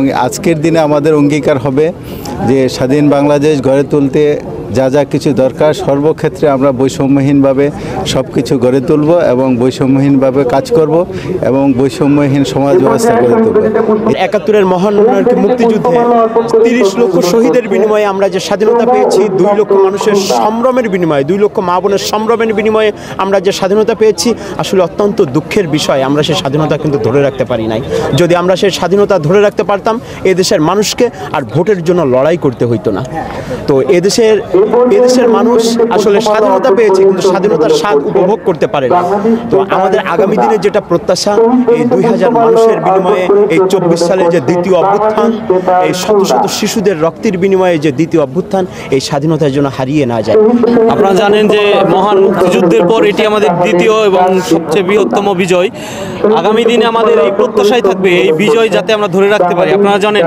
এবং আজকের দিনে আমাদের অঙ্গীকার হবে যে স্বাধীন বাংলাদেশ গড়ে তুলতে যা যা কিছু দরকার সর্বক্ষেত্রে আমরা বৈষম্যহীনভাবে সব কিছু গড়ে তুলব এবং বৈষম্যহীনভাবে কাজ করব এবং বৈষম্যহীন সমাজ ব্যবস্থা গড়ে তুলব। ৭১-এর মহান মুক্তিযুদ্ধে ৩০ লক্ষ শহীদের বিনিময়ে আমরা যে স্বাধীনতা পেয়েছি, ২ লক্ষ মানুষের সম্ভ্রমের বিনিময়ে, 2 লক্ষ মা বোনের সম্ভ্রমের বিনিময়ে আমরা যে স্বাধীনতা পেয়েছি, আসলে অত্যন্ত দুঃখের বিষয় আমরা সেই স্বাধীনতা কিন্তু ধরে রাখতে পারি নাই। যদি আমরা সেই স্বাধীনতা ধরে রাখতে পারতাম, এদেশের মানুষকে আর ভোটের জন্য লড়াই করতে হইতো না। তো এদেশের মানুষ আসলে স্বাধীনতা পেয়েছে কিন্তু স্বাধীনতার স্বাদ উপভোগ করতে পারে না। তো আমাদের আগামী দিনে যেটা প্রত্যাশা, এই ২০০০ মানুষের বিনিময়ে এই ২৪ সালে যে দ্বিতীয় অভ্যুত্থান, এই শত শত শিশুদের রক্তের বিনিময়ে যে দ্বিতীয় অভ্যুত্থান, এই স্বাধীনতার জন্য হারিয়ে না যায়। আপনারা জানেন যে মহান মুক্তিযুদ্ধের পর এটি আমাদের দ্বিতীয় এবং সবচেয়ে বৃহত্তম বিজয়। আগামী দিনে আমাদের এই প্রত্যাশাই থাকবে এই বিজয় যাতে আমরা ধরে রাখতে পারি। আপনারা জানেন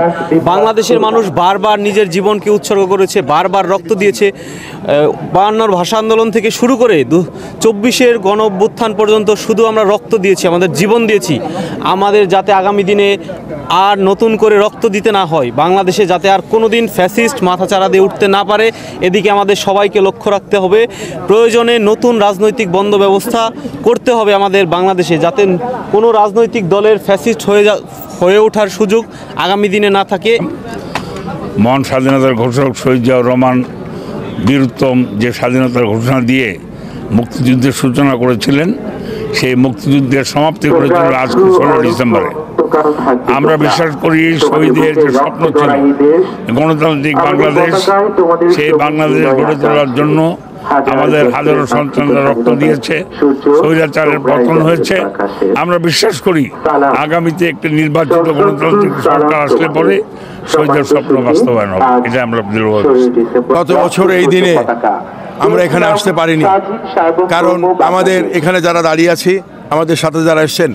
বাংলাদেশের মানুষ বারবার নিজের জীবনকে উৎসর্গ করেছে, বারবার রক্ত দিয়েছে। ৫২'র ভাষা আন্দোলন থেকে শুরু করে ২৪'এর গণ অভ্যুত্থান পর্যন্ত শুধু আমরা রক্ত দিয়েছি, আমাদের জীবন দিয়েছি। আমাদের যাতে আগামী দিনে আর নতুন করে রক্ত দিতে না হয়, বাংলাদেশে যাতে আর কোনো দিন ফ্যাসিস্ট মাথাচাড়া দিয়ে উঠতে না পারে, এদিকে আমাদের সবাইকে লক্ষ্য রাখতে হবে। প্রয়োজনে নতুন রাজনৈতিক বন্ধ ব্যবস্থা করতে হবে আমাদের বাংলাদেশে, যাতে কোনো রাজনৈতিক দলের ফ্যাসিস্ট হয়ে ওঠার সুযোগ আগামী দিনে না থাকে। মহান স্বাধীনতার ঘোষক শহীদ জিয়াউর রহমান বীরুত্তম যে স্বাধীনতার ঘোষণা দিয়ে মুক্তিযুদ্ধের সূচনা করেছিলেন, সেই মুক্তিযুদ্ধের সমাপ্তি করেছিল আজকে ১৬ ডিসেম্বরে। আমরা বিশ্বাস করি শহীদের যে স্বপ্ন ছিল গণতান্ত্রিক বাংলাদেশ, সেই বাংলাদেশ গড়ে তোলার জন্য আমাদের হাজারো সন্তানরা রক্ত দিয়েছে, স্বৈরাচারের পতন হয়েছে। আমরা বিশ্বাস করি আগামীতে একটি নির্বাচিত গণতান্ত্রিক সরকার আসলে পরে শহীদের স্বপ্ন বাস্তবায়ন হবে, এটা আমরা দৃঢ়ভাবে। গত বছর এই দিনে আমরা এখানে আসতে পারিনি, কারণ আমাদের এখানে যারা দাঁড়িয়ে আছি, আমাদের সাথে যারা এসছেন,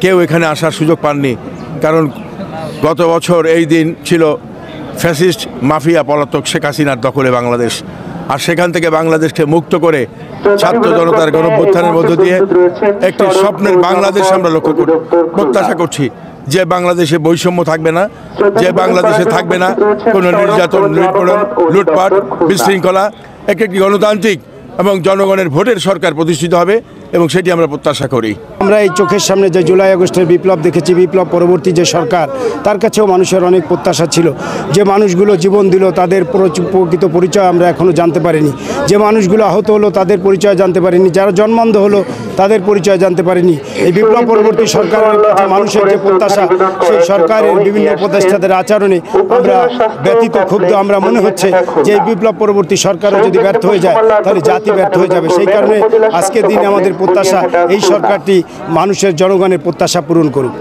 কেউ এখানে আসার সুযোগ পাননি। কারণ গত বছর এই দিন ছিল ফ্যাসিস্ট মাফিয়া পলাতক শেখ হাসিনার দখলে বাংলাদেশ। আর সেখান থেকে বাংলাদেশকে মুক্ত করে ছাত্র জনতার গণঅভ্যুত্থানের মধ্য দিয়ে একটি স্বপ্নের বাংলাদেশ আমরা লক্ষ্য করি, প্রত্যাশা করছি। যে বাংলাদেশে বৈষম্য থাকবে না, যে বাংলাদেশে থাকবে না কোনো নির্যাতন, লুটপাট, বিশৃঙ্খলা, একটি গণতান্ত্রিক এবং জনগণের ভোটের সরকার প্রতিষ্ঠিত হবে এবং সেটি আমরা প্রত্যাশা করি। আমরা এই চোখের সামনে যে জুলাই আগস্টের বিপ্লব দেখেছি, বিপ্লব পরবর্তী যে সরকার, তার কাছেও মানুষের অনেক প্রত্যাশা ছিল। যে মানুষগুলো জীবন দিল তাদের প্রকৃত পরিচয় আমরা এখনও জানতে পারিনি। যে মানুষগুলো আহত হলো তাদের পরিচয় জানতে পারিনি। যারা জন্মান্ধ হলো তাদের পরিচয় জানতে পারিনি। এই বিপ্লব পরবর্তী সরকারের মানুষের যে প্রত্যাশা, সেই সরকারের বিভিন্ন উপদেষ্টাদের আচরণে আমরা ব্যতীত ক্ষুব্ধ। আমরা মনে হচ্ছে যে এই বিপ্লব পরবর্তী সরকারও যদি ব্যর্থ হয়ে যায় তাহলে জাতি ব্যর্থ হয়ে যাবে। সেই কারণে আজকের দিনে আমাদের প্রত্যাশা এই সরকারটি মানুষের, জনগণের প্রত্যাশা পূরণ করুক।